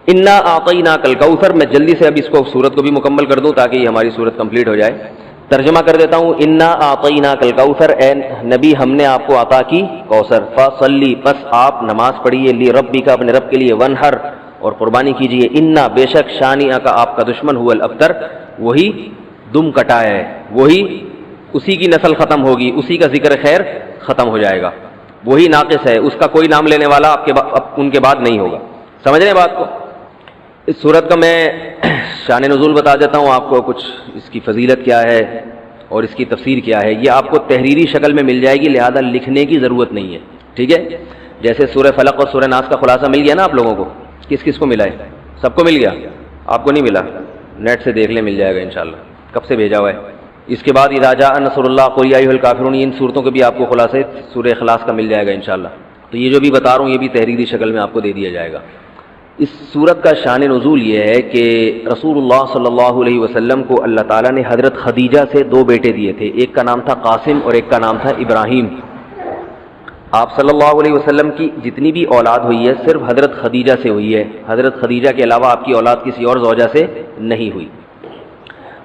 انا اعطیناک الکوثر. میں جلدی سے اب اس کو سورت کو بھی مکمل کر دوں تاکہ یہ ہماری سورت کمپلیٹ ہو جائے. ترجمہ کر دیتا ہوں. انا اعطیناک الکوثر، اے نبی ہم نے آپ کو عطا کی کوثر. فصلی، پس آپ نماز پڑھیے، لربک اپنے رب کے لیے، ونحر اور قربانی کیجیے. انا بے شک، شانئک آپ کا دشمن، هو الابتر وہی دم کٹا ہے، وہی اسی کی نسل ختم ہوگی، اسی کا ذکر خیر ختم ہو جائے گا، وہی ناقص ہے، اس کا کوئی نام لینے والا ان کے بعد نہیں ہوگا. سمجھ رہے ہیں بات کو؟ اس صورت کا میں شان نزول بتا دیتا ہوں آپ کو، کچھ اس کی فضیلت کیا ہے اور اس کی تفسیر کیا ہے. یہ آپ کو تحریری شکل میں مل جائے گی، لہذا لکھنے کی ضرورت نہیں ہے. ٹھیک ہے؟ جیسے سورہ فلق اور سورہ ناس کا خلاصہ مل گیا نا آپ لوگوں کو. کس کس کو ملا ہے؟ سب کو مل گیا؟ آپ کو نہیں ملا؟ نیٹ سے دیکھ لیں، مل جائے گا انشاءاللہ. کب سے بھیجا ہوا ہے؟ اس کے بعد اذا جاء نصر اللہ قل یا ایھا الکافرون، ان صورتوں کے بھی آپ کو خلاصے سورہ اخلاص کا مل جائے گا انشاءاللہ. تو یہ جو بھی بتا رہا ہوں یہ بھی تحریری شکل میں آپ کو دے دیا جائے گا. اس صورت کا شان نزول یہ ہے کہ رسول اللہ صلی اللہ علیہ وسلم کو اللہ تعالیٰ نے حضرت خدیجہ سے 2 بیٹے دیے تھے. ایک کا نام تھا قاسم اور ایک کا نام تھا ابراہیم. آپ صلی اللہ علیہ وسلم کی جتنی بھی اولاد ہوئی ہے صرف حضرت خدیجہ سے ہوئی ہے. حضرت خدیجہ کے علاوہ آپ کی اولاد کسی اور زوجہ سے نہیں ہوئی.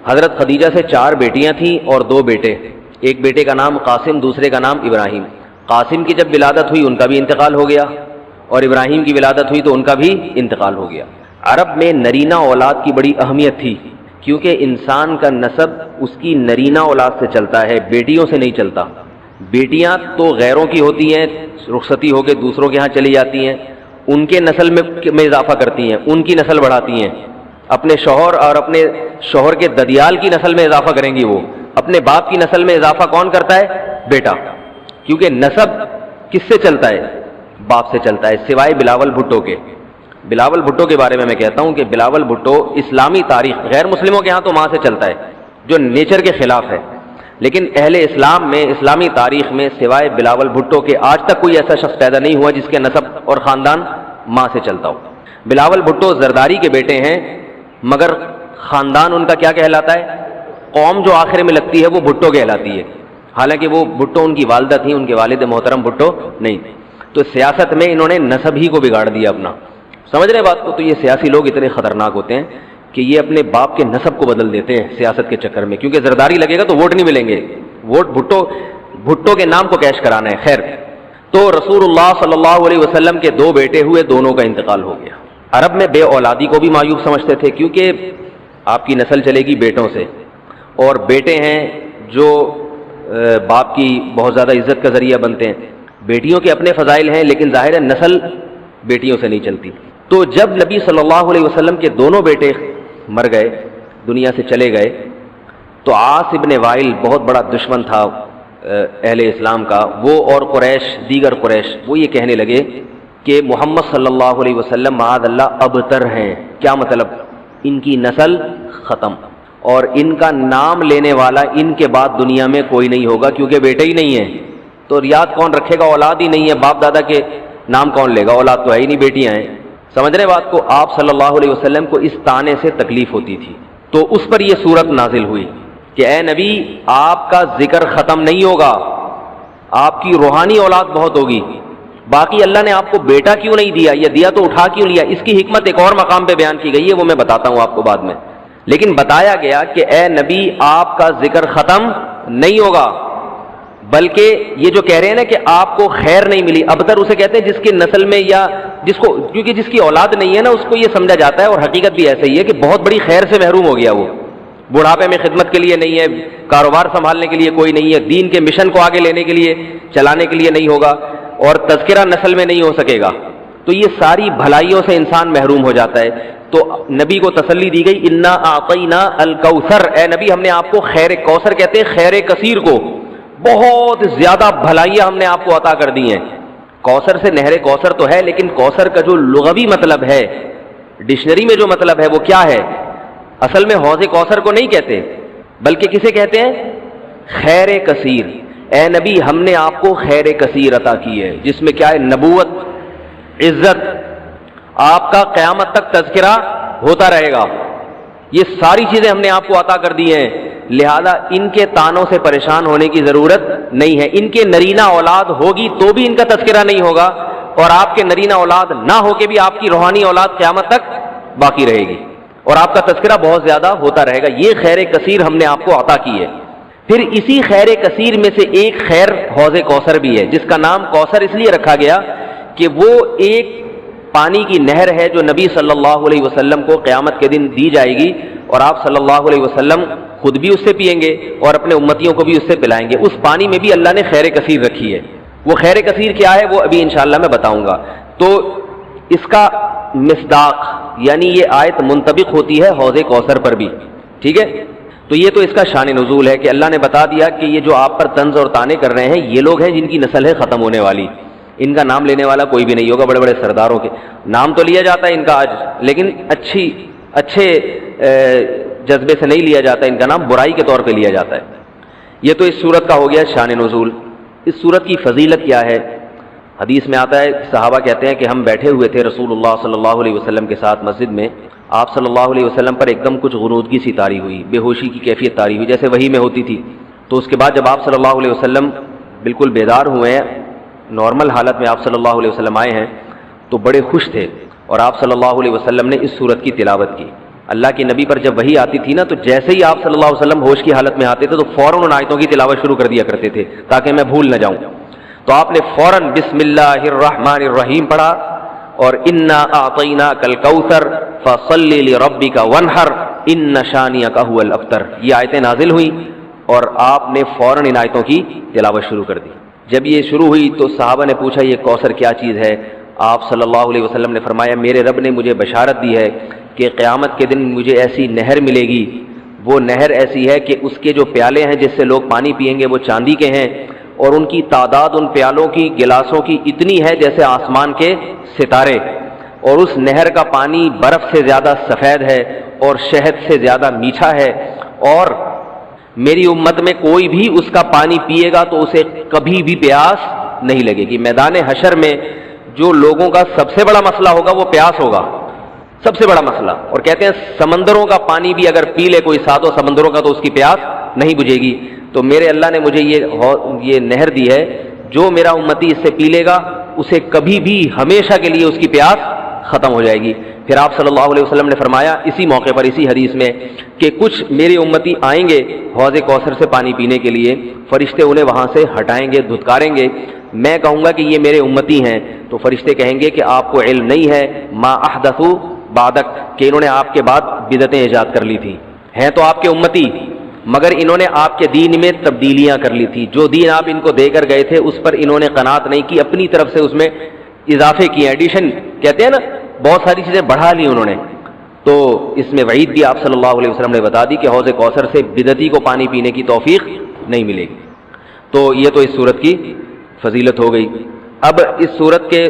حضرت خدیجہ سے 4 بیٹیاں تھیں اور 2 بیٹے. ایک بیٹے کا نام قاسم، دوسرے کا نام ابراہیم. قاسم کی جب ولادت ہوئی ان کا بھی انتقال ہو گیا، اور ابراہیم کی ولادت ہوئی تو ان کا بھی انتقال ہو گیا. عرب میں نرینہ اولاد کی بڑی اہمیت تھی، کیونکہ انسان کا نسب اس کی نرینہ اولاد سے چلتا ہے، بیٹیوں سے نہیں چلتا. بیٹیاں تو غیروں کی ہوتی ہیں، رخصتی ہو کے دوسروں کے ہاں چلی جاتی ہیں، ان کے نسل میں اضافہ کرتی ہیں، ان کی نسل بڑھاتی ہیں. اپنے شوہر اور اپنے شوہر کے ددیال کی نسل میں اضافہ کریں گی. وہ اپنے باپ کی نسل میں اضافہ کون کرتا ہے؟ بیٹا. کیونکہ نسب کس سے چلتا ہے؟ باپ سے چلتا ہے، سوائے بلاول بھٹو کے. بلاول بھٹو کے بارے میں کہتا ہوں کہ بلاول بھٹو اسلامی تاریخ، غیر مسلموں کے ہاں تو ماں سے چلتا ہے جو نیچر کے خلاف ہے، لیکن اہل اسلام میں، اسلامی تاریخ میں سوائے بلاول بھٹو کے آج تک کوئی ایسا شخص پیدا نہیں ہوا جس کے نسب اور خاندان ماں سے چلتا ہو. بلاول بھٹو زرداری کے بیٹے ہیں، مگر خاندان ان کا کیا کہلاتا ہے؟ قوم جو آخر میں لگتی ہے وہ بھٹو کہلاتی ہے، حالانکہ وہ بھٹو ان کی والدہ تھیں، ان کے والد محترم بھٹو نہیں. تو سیاست میں انہوں نے نسب ہی کو بگاڑ دیا اپنا. سمجھ رہے بات کو؟ تو یہ سیاسی لوگ اتنے خطرناک ہوتے ہیں کہ یہ اپنے باپ کے نسب کو بدل دیتے ہیں سیاست کے چکر میں، کیونکہ زرداری لگے گا تو ووٹ نہیں ملیں گے، ووٹ بھٹو کے نام کو کیش کرانا ہے. خیر، تو رسول اللہ صلی اللہ علیہ وسلم کے 2 بیٹے ہوئے، دونوں کا انتقال ہو گیا. عرب میں بے اولادی کو بھی معیوب سمجھتے تھے، کیونکہ آپ کی نسل چلے گی بیٹوں سے، اور بیٹے ہیں جو باپ کی بہت زیادہ عزت کا ذریعہ بنتے ہیں. بیٹیوں کے اپنے فضائل ہیں، لیکن ظاہر ہے نسل بیٹیوں سے نہیں چلتی. تو جب نبی صلی اللہ علیہ وسلم کے دونوں بیٹے مر گئے، دنیا سے چلے گئے، تو عاص ابن وائل بہت بڑا دشمن تھا اہل اسلام کا، وہ اور قریش، دیگر قریش، وہ یہ کہنے لگے کہ محمد صلی اللہ علیہ وسلم معاذ اللہ ابتر ہیں. کیا مطلب؟ ان کی نسل ختم، اور ان کا نام لینے والا ان کے بعد دنیا میں کوئی نہیں ہوگا، کیونکہ بیٹے ہی نہیں ہیں. تو یاد کون رکھے گا؟ اولاد ہی نہیں ہے، باپ دادا کے نام کون لے گا؟ اولاد تو ہے ہی نہیں، بیٹیاں ہیں. سمجھ رہے بات کو؟ آپ صلی اللہ علیہ وسلم کو اس طعنے سے تکلیف ہوتی تھی، تو اس پر یہ صورت نازل ہوئی کہ اے نبی آپ کا ذکر ختم نہیں ہوگا، آپ کی روحانی اولاد بہت ہوگی. باقی اللہ نے آپ کو بیٹا کیوں نہیں دیا، یہ دیا تو اٹھا کیوں لیا، اس کی حکمت ایک اور مقام پہ بیان کی گئی ہے، وہ میں بتاتا ہوں آپ کو بعد میں. لیکن بتایا گیا کہ اے نبی آپ کا ذکر ختم نہیں ہوگا، بلکہ یہ جو کہہ رہے ہیں نا کہ آپ کو خیر نہیں ملی، ابتر اسے کہتے ہیں جس کی نسل میں یا جس کو، کیونکہ جس کی اولاد نہیں ہے نا اس کو یہ سمجھا جاتا ہے، اور حقیقت بھی ایسا ہی ہے کہ بہت بڑی خیر سے محروم ہو گیا. وہ بڑھاپے میں خدمت کے لیے نہیں ہے، کاروبار سنبھالنے کے لیے کوئی نہیں ہے، دین کے مشن کو آگے لینے کے لیے، چلانے کے لیے نہیں ہوگا، اور تذکرہ نسل میں نہیں ہو سکے گا. تو یہ ساری بھلائیوں سے انسان محروم ہو جاتا ہے. تو نبی کو تسلی دی گئی، انا اعطینا الکوثر، اے نبی ہم نے آپ کو خیر، کوثر کہتے ہیں خیر کثیر کو، بہت زیادہ بھلائیاں ہم نے آپ کو عطا کر دی ہیں. کوثر سے نہر کوثر تو ہے، لیکن کوثر کا جو لغوی مطلب ہے، ڈکشنری میں جو مطلب ہے وہ کیا ہے؟ اصل میں حوض کوثر کو نہیں کہتے، بلکہ کسے کہتے ہیں؟ خیر کثیر. اے نبی ہم نے آپ کو خیر کثیر عطا کی ہے، جس میں کیا ہے؟ نبوت، عزت، آپ کا قیامت تک تذکرہ ہوتا رہے گا، یہ ساری چیزیں ہم نے آپ کو عطا کر دی ہیں. لہذا ان کے تانوں سے پریشان ہونے کی ضرورت نہیں ہے. ان کے نرینہ اولاد ہوگی تو بھی ان کا تذکرہ نہیں ہوگا، اور آپ کے نرینہ اولاد نہ ہو کے بھی آپ کی روحانی اولاد قیامت تک باقی رہے گی اور آپ کا تذکرہ بہت زیادہ ہوتا رہے گا. یہ خیر کثیر ہم نے آپ کو عطا کی ہے. پھر اسی خیر کثیر میں سے ایک خیر حوض کوثر بھی ہے, جس کا نام کوثر اس لیے رکھا گیا کہ وہ ایک پانی کی نہر ہے جو نبی صلی اللہ علیہ وسلم کو قیامت کے دن دی جائے گی, اور آپ صلی اللہ علیہ وسلم خود بھی اس سے پئیں گے اور اپنے امتیوں کو بھی اس سے پلائیں گے. اس پانی میں بھی اللہ نے خیر کثیر رکھی ہے. وہ خیر کثیر کیا ہے وہ ابھی انشاءاللہ میں بتاؤں گا. تو اس کا مصداق یعنی یہ آیت منطبق ہوتی ہے حوض کوثر پر بھی, ٹھیک ہے. تو یہ تو اس کا شان نزول ہے کہ اللہ نے بتا دیا کہ یہ جو آپ پر طنز اور طعنے کر رہے ہیں یہ لوگ ہیں جن کی نسل ہے ختم ہونے والی. ان کا نام لینے والا کوئی بھی نہیں ہوگا. بڑے بڑے سرداروں کے نام تو لیا جاتا ہے ان کا آج, لیکن اچھے جذبے سے نہیں لیا جاتا, ان کا نام برائی کے طور پہ لیا جاتا ہے. یہ تو اس صورت کا ہو گیا شان نزول. اس صورت کی فضیلت کیا ہے؟ حدیث میں آتا ہے, صحابہ کہتے ہیں کہ ہم بیٹھے ہوئے تھے رسول اللہ صلی اللہ علیہ وسلم کے ساتھ مسجد میں. آپ صلی اللہ علیہ وسلم پر ایک دم کچھ غنودگی سی طاری ہوئی, بے ہوشی کی کیفیت طاری ہوئی جیسے وحی میں ہوتی تھی. تو اس کے بعد جب آپ صلی اللہ علیہ وسلم بالکل بیدار ہوئے ہیں, نارمل حالت میں آپ صلی اللہ علیہ وسلم آئے ہیں, تو بڑے خوش تھے اور آپ صلی اللہ علیہ وسلم نے اس صورت کی تلاوت کی. اللہ کے نبی پر جب وحی آتی تھی نا, تو جیسے ہی آپ صلی اللہ علیہ وسلم ہوش کی حالت میں آتے تھے تو فوراً ان آیتوں کی تلاوت شروع کر دیا کرتے تھے تاکہ میں بھول نہ جاؤں. تو آپ نے فوراً بسم اللہ الرحمن الرحیم پڑھا اور انا اعطیناک الکوثر فصلی لربک وانحر ان شانئک ھو الابتر, یہ آیتیں نازل ہوئیں اور آپ نے فوراً ان آیتوں کی تلاوت شروع کر دی. جب یہ شروع ہوئی تو صحابہ نے پوچھا یہ کوثر کیا چیز ہے؟ آپ صلی اللہ علیہ وسلم نے فرمایا میرے رب نے مجھے بشارت دی ہے کہ قیامت کے دن مجھے ایسی نہر ملے گی, وہ نہر ایسی ہے کہ اس کے جو پیالے ہیں جس سے لوگ پانی پئیں گے وہ چاندی کے ہیں, اور ان کی تعداد ان پیالوں کی گلاسوں کی اتنی ہے جیسے آسمان کے ستارے, اور اس نہر کا پانی برف سے زیادہ سفید ہے اور شہد سے زیادہ میٹھا ہے, اور میری امت میں کوئی بھی اس کا پانی پیے گا تو اسے کبھی بھی پیاس نہیں لگے گی. میدان حشر میں جو لوگوں کا سب سے بڑا مسئلہ ہوگا وہ پیاس ہوگا, سب سے بڑا مسئلہ. اور کہتے ہیں سمندروں کا پانی بھی اگر پی لے کوئی ساتوں سمندروں کا تو اس کی پیاس نہیں بجھے گی. تو میرے اللہ نے مجھے یہ نہر دی ہے, جو میرا امتی اس سے پی لے گا اسے کبھی بھی ہمیشہ کے لیے اس کی پیاس ختم ہو جائے گی. پھر آپ صلی اللہ علیہ وسلم نے فرمایا اسی موقع پر اسی حدیث میں کہ کچھ میرے امتی آئیں گے حوض کوثر سے پانی پینے کے لیے, فرشتے انہیں وہاں سے ہٹائیں گے, دھتکاریں گے. میں کہوں گا کہ یہ میرے امتی ہیں تو فرشتے کہیں گے کہ آپ کو علم نہیں ہے ما احدثوا بعدک, کہ انہوں نے آپ کے بعد بدعتیں ایجاد کر لی تھی. ہیں تو آپ کے امتی مگر انہوں نے آپ کے دین میں تبدیلیاں کر لی تھی. جو دین آپ ان کو دے کر گئے تھے اس پر انہوں نے قناعت نہیں کی, اپنی طرف سے اس میں اضافے کیے, ایڈیشن کہتے ہیں نا, بہت ساری چیزیں بڑھا لی انہوں نے. تو اس میں وعید بھی آپ صلی اللہ علیہ وسلم نے بتا دی کہ حوض کوثر سے بدعتی کو پانی پینے کی توفیق نہیں ملے گی. تو یہ تو اس صورت کی فضیلت ہو گئی. اب اس صورت کے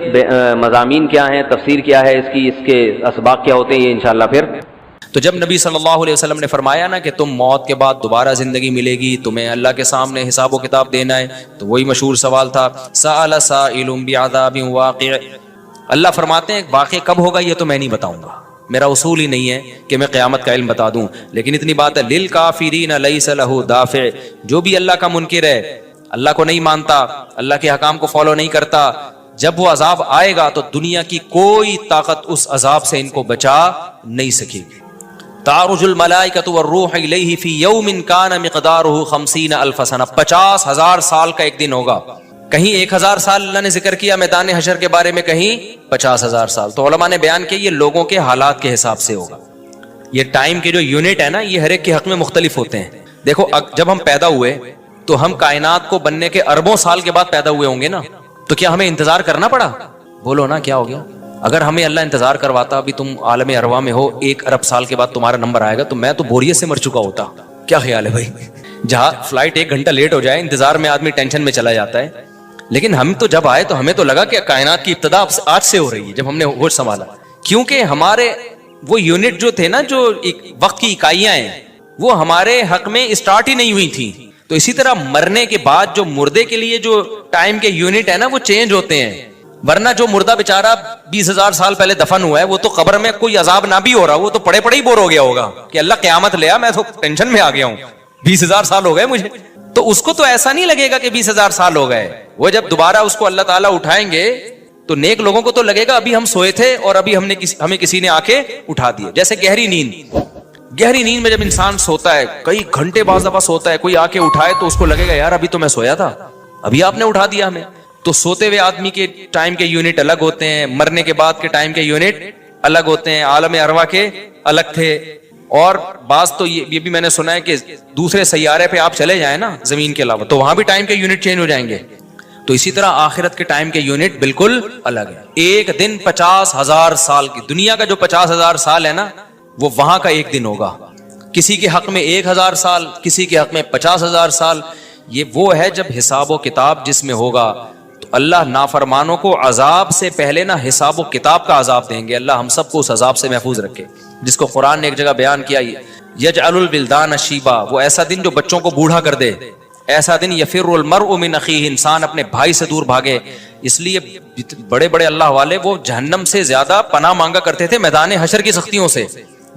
مضامین کیا ہیں, تفسیر کیا ہے اس کی, اس کے اسباق کیا ہوتے ہیں, یہ انشاءاللہ پھر. تو جب نبی صلی اللہ علیہ وسلم نے فرمایا نا کہ تم موت کے بعد دوبارہ زندگی ملے گی, تمہیں اللہ کے سامنے حساب و کتاب دینا ہے, تو وہی مشہور سوال تھا سأل سائل بعذاب واقع. اللہ فرماتے ہیں ایک واقعہ کب ہوگا یہ تو میں نہیں بتاؤں گا, میرا اصول ہی نہیں ہے کہ میں قیامت کا علم بتا دوں, لیکن اتنی بات ہے للکافرین لیس لہ دافع, جو بھی اللہ کا منکر ہے, اللہ کو نہیں مانتا, اللہ کے حکام کو فالو نہیں کرتا, جب وہ عذاب آئے گا تو دنیا کی کوئی طاقت اس عذاب سے ان کو بچا نہیں سکے گی. تعرج الملائکۃ والروح الیہ فی یوم کان مقدارہ 50,000 سنہ, 50,000 سال کا ایک دن ہوگا. کہیں 1,000 سال اللہ نے ذکر کیا میدان حشر کے بارے میں, کہیں 50,000 سال. تو علماء نے بیان کیا یہ لوگوں کے حالات کے حساب سے ہوگا. یہ ٹائم کے جو یونٹ ہے نا یہ ہر ایک کے حق میں مختلف ہوتے ہیں. دیکھو جب ہم پیدا ہوئے تو ہم کائنات کو بننے کے اربوں سال کے بعد پیدا ہوئے ہوں گے نا, تو کیا ہمیں انتظار کرنا پڑا؟ بولو نا کیا ہو گیا؟ اگر ہمیں اللہ انتظار کرواتا ابھی تم عالم ارواح میں ہو 1 ارب سال کے بعد تمہارا نمبر آئے گا, تو میں تو بوریت سے مر چکا ہوتا. کیا خیال ہے بھائی؟ جہاں فلائٹ 1 گھنٹہ لیٹ ہو جائے انتظار میں آدمی ٹینشن میں چلا جاتا ہے, لیکن ہم تو جب آئے تو ہمیں تو لگا کہ کائنات کی ابتدا آج سے ہو رہی ہے. جب ہم نے ہوش سنبھالا, کیونکہ ہمارے وہ یونٹ جو تھے نا, جو وقت کی اکائیاں ہیں, وہ ہمارے حق میں اسٹارٹ ہی نہیں ہوئی تھی. تو اسی طرح مرنے کے بعد جو مردے کے لیے جو ٹائم کے یونٹ ہے نا وہ چینج ہوتے ہیں. ورنہ جو مردہ بیچارہ 20,000 سال پہلے دفن ہوا ہے وہ تو قبر میں کوئی عذاب نہ بھی ہو رہا, وہ تو پڑے پڑے ہی بور ہو گیا ہوگا کہ اللہ قیامت لے آ, میں تو ٹینشن میں آ گیا ہوں, 20,000 سال ہو گئے مجھے. تو اس کو تو ایسا نہیں لگے گا کہ 20,000 سال ہو گئے. وہ جب دوبارہ اس کو اللہ تعالیٰ اٹھائیں گے تو نیک لوگوں کو تو لگے گا ابھی ہم سوئے تھے اور ابھی ہمیں کسی نے آ کے اٹھا دیا. جیسے گہری نیند میں جب انسان سوتا ہے کئی گھنٹے بعض دفعہ سوتا ہے, کوئی آ کے اٹھائے تو اس کو لگے گا یار ابھی تو میں سویا تھا, ابھی آپ نے اٹھا دیا ہمیں. تو سوتے ہوئے آدمی کے ٹائم کے یونٹ الگ ہوتے ہیں, مرنے کے بعد کے ٹائم کے یونٹ الگ ہوتے ہیں, عالم ارواح کے الگ تھے. اور بعض تو یہ بھی میں نے سنا ہے کہ دوسرے سیارے پہ آپ چلے جائیں نا زمین کے علاوہ, تو وہاں بھی ٹائم کے یونٹ چینج ہو جائیں گے. تو اسی طرح آخرت کے ٹائم کے یونٹ بالکل الگ ہے. ایک دن 50,000 سال کی, دنیا کا جو 50,000 سال ہے نا وہ وہاں کا ایک دن ہوگا. کسی کے حق میں 1,000 سال, کسی کے حق میں 50,000 سال. یہ وہ ہے جب حساب و کتاب جس میں ہوگا. تو اللہ نافرمانوں کو عذاب سے پہلے نا حساب و کتاب کا عذاب دیں گے. اللہ ہم سب کو اس عذاب سے محفوظ رکھے, جس کو قرآن نے ایک جگہ بیان کیا, یجعل الولدان شیبا, وہ ایسا دن جو بچوں کو بوڑھا کر دے. ایسا دن یفر المرء من اخیہ, انسان اپنے بھائی سے دور بھاگے. اس لیے بڑے بڑے اللہ والے وہ جہنم سے زیادہ پناہ مانگا کرتے تھے میدان حشر کی سختیوں سے.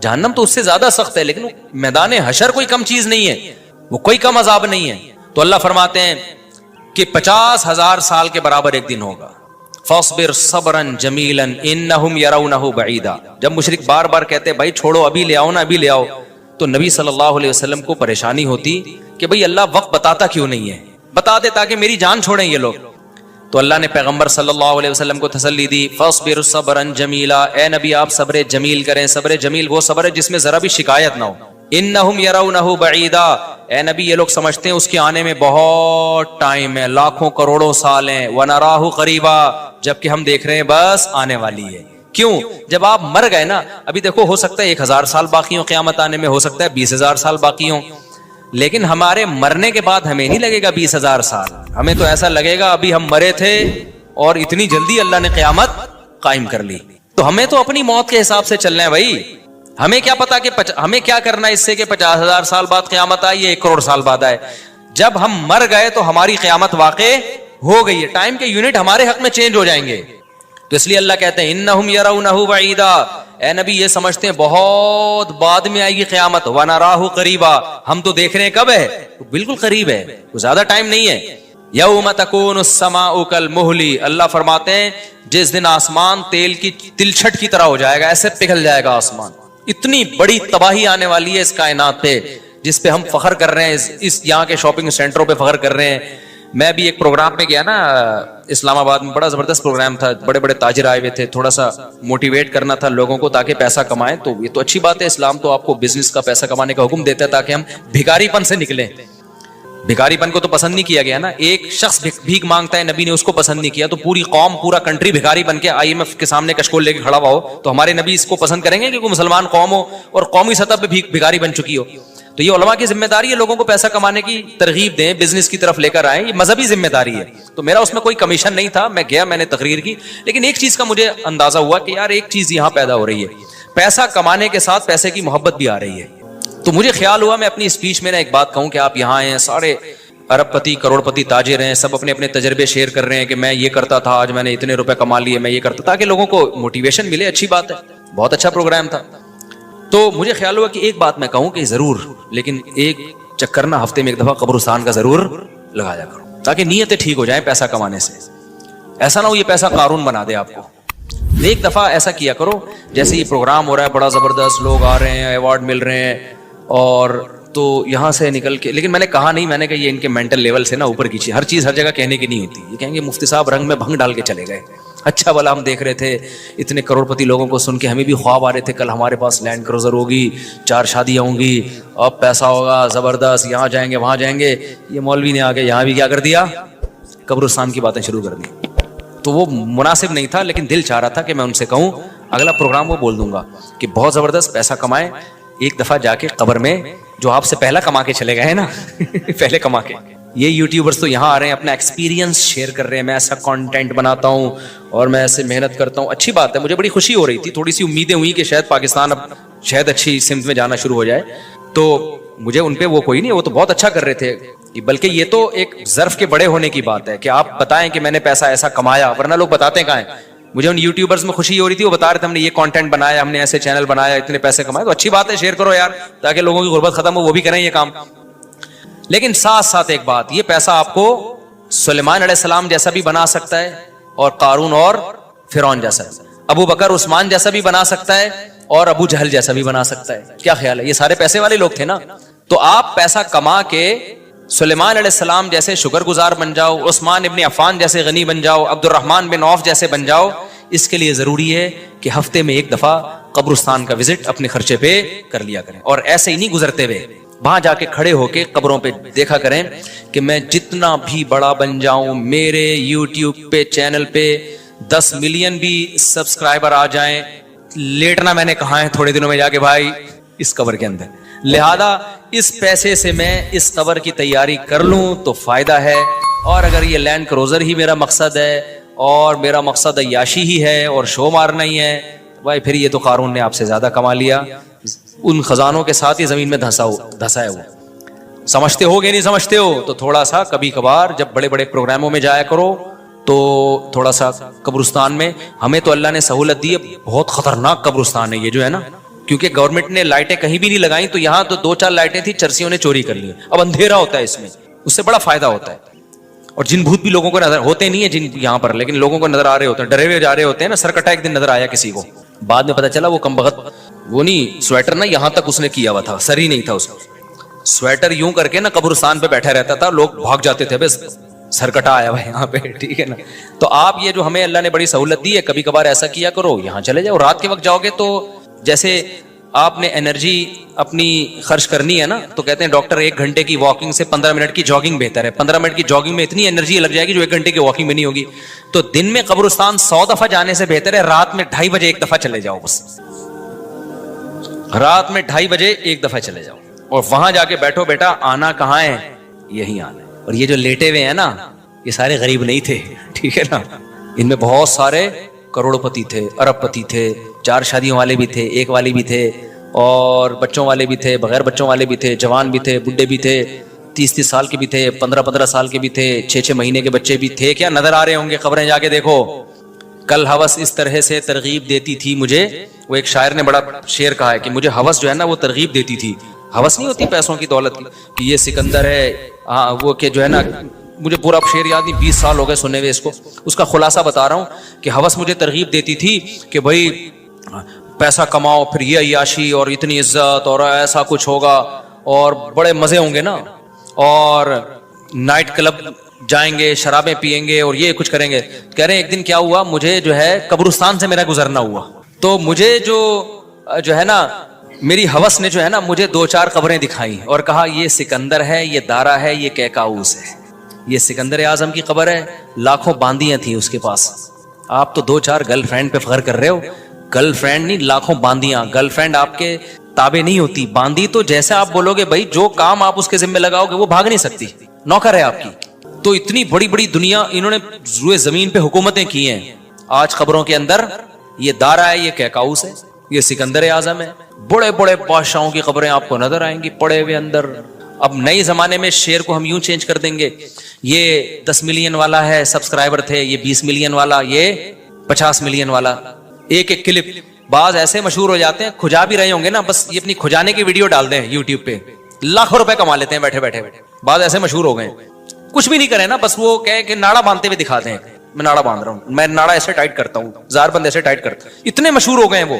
جہنم تو اس سے زیادہ سخت ہے, لیکن میدان حشر کوئی کم چیز نہیں ہے, وہ کوئی کم عذاب نہیں ہے. تو اللہ فرماتے ہیں کہ 50,000 سال کے برابر ایک دن ہوگا. فاصبر صبرا جمیلا انہم یرونہ بعیدا. جب مشرک بار بار کہتے بھائی چھوڑو, ابھی لے آؤ نا, ابھی لے آؤ, تو نبی صلی اللہ علیہ وسلم کو پریشانی ہوتی کہ بھئی اللہ وقت بتاتا کیوں نہیں ہے, بتا دے تاکہ میری جان چھوڑیں یہ لوگ. تو اللہ نے پیغمبر صلی اللہ علیہ وسلم کو تسلی دی, فاصبر صبرا جمیلا, اے نبی آپ صبر جمیل کریں. صبر جمیل وہ صبر ہے جس میں ذرا بھی شکایت نہ ہو. انہم یرونہ بعیدا, اے نبی یہ لوگ سمجھتے ہیں اس کے آنے میں بہت ٹائم ہے, لاکھوں کروڑوں سال ہیں. ونراہ قریبا, جبکہ ہم دیکھ رہے ہیں بس آنے والی ہے. کیوں؟ جب آپ مر گئے نا, ابھی دیکھو ہو سکتا ہے 1,000 سال باقی ہوں قیامت آنے میں, ہو سکتا ہے 20,000 سال باقی ہوں, لیکن ہمارے مرنے کے بعد ہمیں نہیں لگے گا 20,000 سال. ہمیں تو ایسا لگے گا ابھی ہم مرے تھے اور اتنی جلدی اللہ نے قیامت قائم کر لی. تو ہمیں تو اپنی موت کے حساب سے چلنا ہے بھائی. ہمیں کیا پتا کہ ہمیں کیا کرنا ہے اس سے کہ 50,000 سال بعد قیامت آئی یا 1 کروڑ سال بعد آئے. جب ہم مر گئے تو ہماری قیامت واقع ہو گئی ہے, ٹائم کے یونٹ ہمارے حق میں چینج ہو جائیں گے. تو اس لیے اللہ کہتے ہیں انہم یرونہ بعیدا, اے نبی یہ سمجھتے ہیں بہت بعد میں آئے گی قیامت. ونراہ قریبا, ہم تو دیکھ رہے ہیں کب ہے, بالکل قریب ہے, زیادہ ٹائم نہیں ہے. یوم تکون السماء کالمہل, اللہ فرماتے ہیں جس دن آسمان تیل کی تلچھٹ کی طرح ہو جائے گا, ایسے پگھل جائے گا آسمان. اتنی بڑی تباہی آنے والی ہے اس کائنات پہ جس پہ ہم فخر کر رہے ہیں, اس یہاں کے شاپنگ سینٹروں پہ فخر کر رہے ہیں. میں بھی ایک پروگرام میں گیا نا اسلام آباد میں, بڑا زبردست پروگرام تھا, بڑے بڑے تاجر آئے ہوئے تھے, تھوڑا سا موٹیویٹ کرنا تھا لوگوں کو تاکہ پیسہ کمائیں. تو یہ تو اچھی بات ہے, اسلام تو آپ کو بزنس کا پیسہ کمانے کا حکم دیتا ہے تاکہ ہم بھکاری پن سے نکلیں. بھکاری پن کو تو پسند نہیں کیا گیا نا, ایک شخص بھیک مانگتا ہے, نبی نے اس کو پسند نہیں کیا, تو پوری قوم پورا کنٹری بھکاری بن کے IMF کے سامنے کشکول لے کے کھڑا ہوا ہو, تو ہمارے نبی اس کو پسند کریں گے کہ کوئی مسلمان قوم ہو اور قومی سطح پہ بھکاری بن چکی ہو. تو یہ علماء کی ذمہ داری ہے لوگوں کو پیسہ کمانے کی ترغیب دیں, بزنس کی طرف لے کر آئیں, یہ مذہبی ذمہ داری ہے. تو میرا اس میں کوئی کمیشن نہیں تھا, میں گیا, میں نے تقریر کی, لیکن ایک چیز کا مجھے اندازہ ہوا کہ یار ایک چیز یہاں پیدا ہو رہی ہے, پیسہ کمانے کے ساتھ پیسے کی محبت بھی آ رہی ہے. تو مجھے خیال ہوا میں اپنی اسپیچ میں نا ایک بات کہوں کہ آپ یہاں آئے ہیں, سارے ارب پتی کروڑ پتی تاجر ہیں, سب اپنے اپنے تجربے شیئر کر رہے ہیں کہ میں یہ کرتا تھا, آج میں نے اتنے روپے کما لیے, میں یہ کرتا, تاکہ لوگوں کو موٹیویشن ملے. اچھی بات ہے, بہت اچھا پروگرام تھا. تو مجھے خیال ہوا کہ ایک بات میں کہوں کہ ضرور, لیکن ایک چکر نا ہفتے میں ایک دفعہ قبرستان کا ضرور لگایا کرو تاکہ نیتیں ٹھیک ہو جائیں پیسہ کمانے سے. ایسا نہ ہو یہ پیسہ قارون بنا دے آپ کو. ایک دفعہ ایسا کیا کرو, جیسے یہ پروگرام ہو رہا ہے بڑا زبردست, لوگ آ رہے ہیں, ایوارڈ مل رہے ہیں, اور تو یہاں سے نکل کے, لیکن میں نے کہا نہیں, میں نے کہا یہ ان کے مینٹل لیول سے نا اوپر کیجیے, ہر چیز ہر جگہ کہنے کی نہیں ہوتی. یہ کہیں گے مفتی صاحب رنگ میں بھنگ ڈال کے چلے گئے, اچھا بلا ہم دیکھ رہے تھے اتنے کروڑ پتی لوگوں کو سن کے ہمیں بھی خواب آ رہے تھے کل ہمارے پاس لینڈ کروزر ہوگی, 4 شادیاں ہوں گی, اب پیسہ ہوگا زبردست, یہاں جائیں گے وہاں جائیں گے. یہ مولوی نے آ کے یہاں بھی کیا کر دیا, قبرستان کی باتیں شروع کر دی. تو وہ مناسب نہیں تھا, لیکن دل چاہ رہا تھا کہ میں ان سے کہوں اگلا پروگرام وہ بول دوں گا کہ بہت زبردست پیسہ کمائیں, ایک دفعہ جا کے قبر میں جو آپ سے پہلا کما کے چلے گئے نا پہلے کما کے. یہ یوٹیوبرز تو یہاں آ رہے ہیں, اپنا ایکسپیرینس شیئر کر رہے ہیں, میں ایسا کانٹینٹ بناتا ہوں اور میں ایسے محنت کرتا ہوں. اچھی بات ہے, مجھے بڑی خوشی ہو رہی تھی, تھوڑی سی امیدیں ہوئی کہ شاید پاکستان اب شاید اچھی سمت میں جانا شروع ہو جائے. تو مجھے ان پہ وہ کوئی نہیں, وہ تو بہت اچھا کر رہے تھے, بلکہ یہ تو ایک ظرف کے بڑے ہونے کی بات ہے کہ آپ بتائیں کہ میں نے پیسہ ایسا کمایا, ورنہ لوگ بتاتے کہاں ہیں. مجھے ان یوٹیوبرز میں خوشی ہو رہی تھی, وہ بتا رہے تھے ہم نے یہ کانٹینٹ بنایا, ہم نے ایسے چینل بنایا, اتنے پیسے کمائے. تو اچھی بات ہے, شیئر کرو یار تاکہ لوگوں کی غربت ختم ہو, وہ بھی کریں یہ کام. لیکن ساتھ ساتھ ایک بات, یہ پیسہ آپ کو سلیمان علیہ السلام جیسا بھی بنا سکتا ہے اور قارون اور فرعون جیسا, ابو بکر عثمان جیسا بھی بنا سکتا ہے اور ابو جہل جیسا بھی بنا سکتا ہے. کیا خیال ہے؟ یہ سارے پیسے والے لوگ تھے نا. تو آپ پیسہ کما کے سلیمان علیہ السلام جیسے شکر گزار بن جاؤ, عثمان ابن عفان جیسے غنی بن جاؤ, عبد الرحمن بن عوف جیسے بن جاؤ. اس کے لیے ضروری ہے کہ ہفتے میں ایک دفعہ قبرستان کا وزٹ اپنے خرچے پہ کر لیا کریں, اور ایسے ہی نہیں گزرتے ہوئے وہاں جا کے کھڑے ہو کے قبروں پہ دیکھا کریں کہ میں جتنا بھی بڑا بن جاؤں, میرے یوٹیوب پہ چینل پہ 10 ملین بھی سبسکرائبر آ جائیں, لیٹنا میں نے کہا ہے تھوڑے دنوں میں جا کے بھائی اس قبر کے اندر. لہذا اس پیسے سے میں اس قبر کی تیاری کر لوں تو فائدہ ہے. اور اگر یہ لینڈ کروزر ہی میرا مقصد ہے اور میرا مقصد عیاشی ہی ہے اور شو مارنا ہی ہے, بھائی پھر یہ تو قارون نے آپ سے زیادہ کما لیا, ان خزانوں کے ساتھ ہی زمین میں دھسا ہے وہ. سمجھتے ہو کہ نہیں سمجھتے ہو؟ تو تھوڑا سا کبھی کبھار جب بڑے بڑے پروگراموں میں جایا کرو تو تھوڑا سا قبرستان میں. ہمیں تو اللہ نے سہولت دی ہے, بہت خطرناک قبرستان ہے یہ جو ہے نا, کیونکہ گورنمنٹ نے لائٹیں کہیں بھی نہیں لگائیں, تو یہاں تو 2-4 لائٹیں تھی, چرسیوں نے چوری کر لی. اب اندھیرا ہوتا ہے اس میں, اس سے بڑا فائدہ ہوتا ہے. اور جن بھوت بھی لوگوں کو نظر ہوتے نہیں ہیں جن یہاں پر, لیکن لوگوں کو نظر آ رہے ہوتے ہیں, ڈرے ہوئے جا رہے ہوتے ہیں نا. سرکٹا ایک دن نظر آیا کسی کو, بعد میں پتا چلا وہ کمبخت وہ نہیں سویٹر نا یہاں تک اس نے کیا ہوا تھا, سر ہی نہیں تھا اس کا سویٹر, یوں کر کے نا قبرستان پہ بیٹھا رہتا تھا, لوگ بھاگ جاتے تھے بس سرکٹا آیا ہوا یہاں پہ, ٹھیک ہے نا. تو آپ یہ جو ہمیں اللہ نے بڑی سہولت دی ہے, کبھی کبھار ایسا کیا کرو, یہاں چلے جاؤ. رات کے وقت جاؤ گے تو جیسے آپ نے انرجی اپنی خرچ کرنی ہے نا, تو کہتے ہیں ڈاکٹر 1 گھنٹے کی واکنگ سے 15 منٹ کی جاگنگ بہتر ہے. 15 منٹ کی جاگنگ میں اتنی انرجی لگ جائے گی جو 1 گھنٹے کی واکنگ میں نہیں ہوگی. تو دن میں قبرستان 100 دفعہ جانے سے بہتر ہے رات میں 2:30 بجے 1 دفعہ چلے جاؤ. بس رات میں 2:30 بجے 1 دفعہ چلے جاؤ, اور وہاں جا کے بیٹھو, بیٹا آنا کہاں ہے, یہی آنا ہے. اور یہ جو لیٹے ہوئے ہیں نا, یہ سارے غریب نہیں تھے, ٹھیک ہے نا. ان میں بہت سارے کروڑ پتی تھے, ارب پتی تھے, 4 شادیوں والے بھی تھے, 1 والی بھی تھے, اور بچوں والے بھی تھے, بغیر بچوں والے بھی تھے, جوان بھی تھے, بڈھے بھی تھے, 30 سال کے بھی تھے, 15 سال کے بھی تھے, 6 مہینے کے بچے بھی تھے. کیا نظر آ رہے ہوں گے قبریں, جا کے دیکھو. کل ہوس اس طرح سے ترغیب دیتی تھی مجھے, وہ ایک شاعر نے بڑا شعر کہا ہے کہ مجھے ہوس جو ہے نا وہ ترغیب دیتی تھی. ہوس نہیں ہوتی پیسوں کی دولت کی کہ یہ سکندر ہے, وہ کہ جو ہے نا, مجھے پورا شعر یاد نہیں, 20 سال ہو گئے سننے ہوئے اس کو. اس کا خلاصہ بتا رہا ہوں کہ ہوس مجھے ترغیب دیتی تھی کہ بھائی پیسہ کماؤ, پھر یہ عیاشی اور اتنی عزت اور ایسا کچھ ہوگا اور بڑے مزے ہوں گے نا, اور نائٹ کلب جائیں گے, شرابیں پیئیں گے اور یہ کچھ کریں گے. کہہ رہے ہیں ایک دن کیا ہوا, مجھے جو ہے قبرستان سے میرا گزرنا ہوا, تو مجھے جو ہے نا میری ہوس نے جو ہے نا مجھے 2-4 قبریں دکھائیں اور کہا یہ سکندر ہے, یہ دارا ہے, یہ کیکاؤس ہے. یہ سکندر اعظم کی قبر ہے, لاکھوں باندیاں تھیں اس کے پاس. آپ تو 2-4 گرل فرینڈ پہ فخر کر رہے ہو, گرل فرینڈ نہیں, لاکھوں باندیاں. گرل فرینڈ آپ کے تابع نہیں ہوتی, باندی تو جیسے آپ بولو گے بھائی جو کام آپ اس کے ذمہ لگاؤ گے وہ بھاگ نہیں سکتی, نوکر ہے آپ کی. تو اتنی بڑی بڑی دنیا انہوں نے روئے زمین پہ حکومتیں کی ہیں. آج قبروں کے اندر یہ دارا ہے, یہ کیکاؤس ہے, یہ سکندر اعظم ہے. بڑے بڑے بادشاہوں کی قبریں آپ کو نظر آئیں گی پڑے ہوئے اندر. اب نئے زمانے میں شعر کو ہم یوں چینج کر دیں گے, یہ 10 ملین والا ہے سبسکرائبر تھے, یہ 20 ملین والا, یہ 50 ملین والا. ایک کلپ بعض ایسے مشہور ہو جاتے ہیں, کھجا بھی رہے ہوں گے نا, بس یہ اپنی کھجانے کی ویڈیو ڈال دیں یوٹیوب پہ, لاکھوں روپے کما لیتے ہیں بیٹھے بیٹھے. بعض ایسے مشہور ہو گئے, کچھ بھی نہیں کرے نا, بس وہ کہے کہ ناڑا باندھتے ہوئے دکھاتے ہیں, میں ناڑا باندھ رہا ہوں, میں ناڑا ایسے ٹائٹ کرتا ہوں, زار بند ایسے ٹائٹ کرتا ہوں. اتنے مشہور ہو گئے ہیں وہ,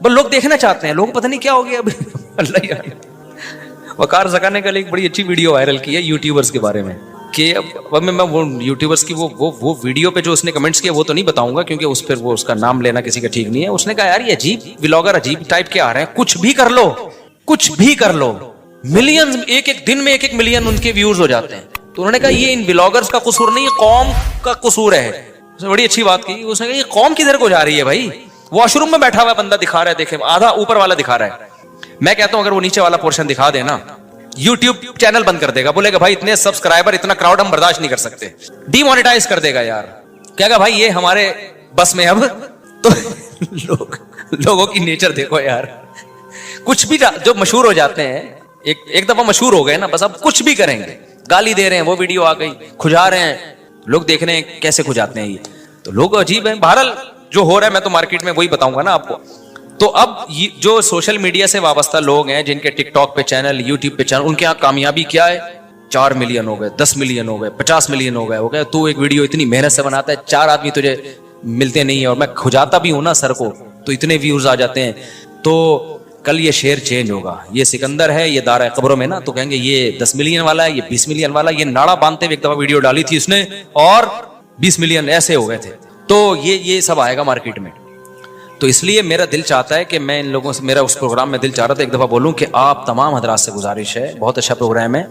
بس لوگ دیکھنا چاہتے ہیں. لوگ پتہ نہیں کیا ہو گیا اب. اللہ یار, وقار زکا نے کل ایک بڑی اچھی ویڈیو وائرل کی ہے یوٹیوبرز کے بارے میں, کہ اب میں وہ یوٹیوبرز کی وہ ویڈیو پہ جو اس نے کمنٹس کیے وہ تو نہیں بتاؤں گا کیونکہ اس پہ وہ اس کا نام لینا کسی کا ٹھیک نہیں ہے. اس نے کہا یار یہ عجیب ولاگر عجیب ٹائپ کے آ رہے ہیں, کچھ بھی کر لو, کچھ بھی کر لو, ملین ایک دن میں 1 ملین ان کے ویوز ہو جاتے ہیں. تو انہوں نے کہا یہ ان ولاگرز کا قصور نہیں, یہ قوم کا قصور ہے. اس نے بڑی اچھی بات کی, اس نے کہا یہ قوم کدھر کو جا رہی ہے بھائی, واش روم میں بیٹھا ہوا بندہ دکھا رہا ہے, دیکھیں آدھا اوپر والا دکھا رہا ہے. میں کہتا ہوں اگر وہ نیچے والا پورشن دکھا دے نا, یوٹیوب چینل بند کر دے گا, بولے گا بھائی اتنے سبسکرائبر اتنا کراؤڈ ہم برداشت نہیں کر سکتے, ڈی مانیٹائز کر دے گا یار. کہے گا بھائی یہ ہمارے بس میں اب. تو لوگوں کی نیچر دیکھو یار, کچھ بھی جو مشہور ہو جاتے ہیں ایک دفعہ مشہور ہو گئے نا, بس اب کچھ بھی کریں گے. گالی دے رہے ہیں, وہ ویڈیو آ گئی, کھجا رہے ہیں, لوگ دیکھ رہے ہیں کیسے کھجاتے ہیں یہ, تو لوگ عجیب ہیں. بہرحال جو ہو رہا ہے میں تو مارکیٹ میں وہی بتاؤں گا نا آپ کو. تو اب جو سوشل میڈیا سے وابستہ لوگ ہیں جن کے ٹک ٹاک پہ چینل, یوٹیوب پہ چینل, ان کے یہاں کامیابی کیا ہے, 4 ملین ہو گئے, 10 ملین ہو گئے, 50 ملین ہو گئے. تو ایک ویڈیو اتنی محنت سے بناتا ہے, 4 آدمی تجھے ملتے نہیں ہیں اور میں کھجاتا بھی ہوں نا سر کو تو اتنے ویوز آ جاتے ہیں. تو کل یہ شعر چینج ہوگا. یہ سکندر ہے, یہ دارہ قبروں میں نا, تو کہیں گے یہ 10 ملین والا ہے, یہ 20 ملین والا. یہ ناڑا باندھتے ہوئے ایک دفعہ ویڈیو ڈالی تھی اس نے اور 20 ملین ایسے ہو گئے تھے. تو یہ سب آئے گا مارکیٹ میں. تو اس لیے میرا دل چاہتا ہے کہ میں ان لوگوں سے, میرا اس پروگرام میں دل چاہ رہا تھا ایک دفعہ بولوں کہ آپ تمام حضرات سے گزارش ہے, بہت اچھا پروگرام ہے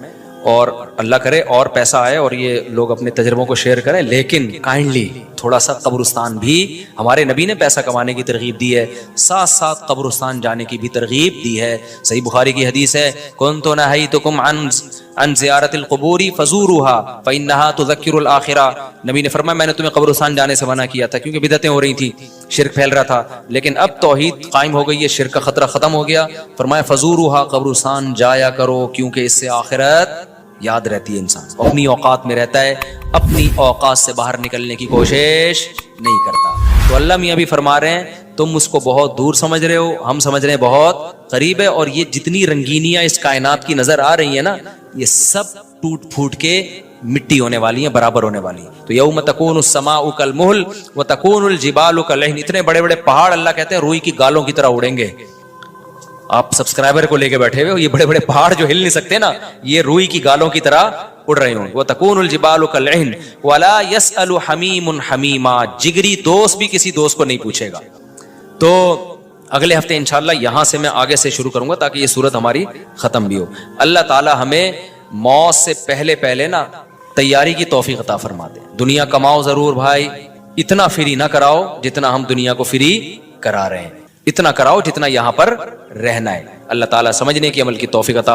اور اللہ کرے اور پیسہ آئے اور یہ لوگ اپنے تجربوں کو شیئر کریں, لیکن کائنڈلی تھوڑا سا قبرستان بھی, ہمارے نبی نے پیسہ کمانے کی ترغیب دی ہے, ساتھ ساتھ قبرستان جانے کی بھی ترغیب دی ہے. صحیح بخاری کی حدیث ہے, کنت نہیتکم عن زیارت القبور فزوروها فانها تذکر الاخرہ. نبی نے فرمایا میں نے تمہیں قبرستان جانے سے منع کیا تھا کیونکہ بدعتیں ہو رہی تھیں, شرک پھیل رہا تھا, لیکن اب توحید قائم ہو گئی ہے, شرک کا خطرہ ختم ہو گیا. فرمایا فزوروها, قبرستان جایا کرو کیونکہ اس سے آخرت یاد رہتی ہے. انسان اپنی اوقات میں رہتا ہے, اپنی اوقات سے باہر نکلنے کی کوشش نہیں کرتا. تو اللہ میاں بھی فرما رہے ہیں تم اس کو بہت دور سمجھ رہے ہو, ہم سمجھ رہے ہیں بہت قریب ہے. اور یہ جتنی رنگینیاں اس کائنات کی نظر آ رہی ہیں نا, یہ سب ٹوٹ پھوٹ کے مٹی ہونے والی ہیں, برابر ہونے والی ہیں. تو یوم تکون السماء کالمہل وتکون الجبال کالعہن. اتنے بڑے بڑے پہاڑ اللہ کہتے ہیں روئی کی گالوں کی طرح اڑیں گے. آپ سبسکرائبر کو لے کے بیٹھے ہوئے ہو, یہ بڑے بڑے پہاڑ جو ہل نہیں سکتے نا, یہ روئی کی گالوں کی طرح اڑ رہے ہوں. وتکون الجبال کالعہن ولا يسأل حمیم حمیما. جگری دوست بھی کسی دوست کو نہیں پوچھے گا. تو اگلے ہفتے انشاءاللہ یہاں سے میں آگے سے شروع کروں گا تاکہ یہ صورت ہماری ختم بھی ہو. اللہ تعالی ہمیں موت سے پہلے نا تیاری کی توفیق عطا فرما دے. دنیا کماؤ ضرور بھائی, اتنا فری نہ کراؤ جتنا ہم دنیا کو فری کرا رہے ہیں, اتنا کراؤ جتنا یہاں پر رہنا ہے. اللہ تعالیٰ سمجھنے کی عمل کی توفیق عطا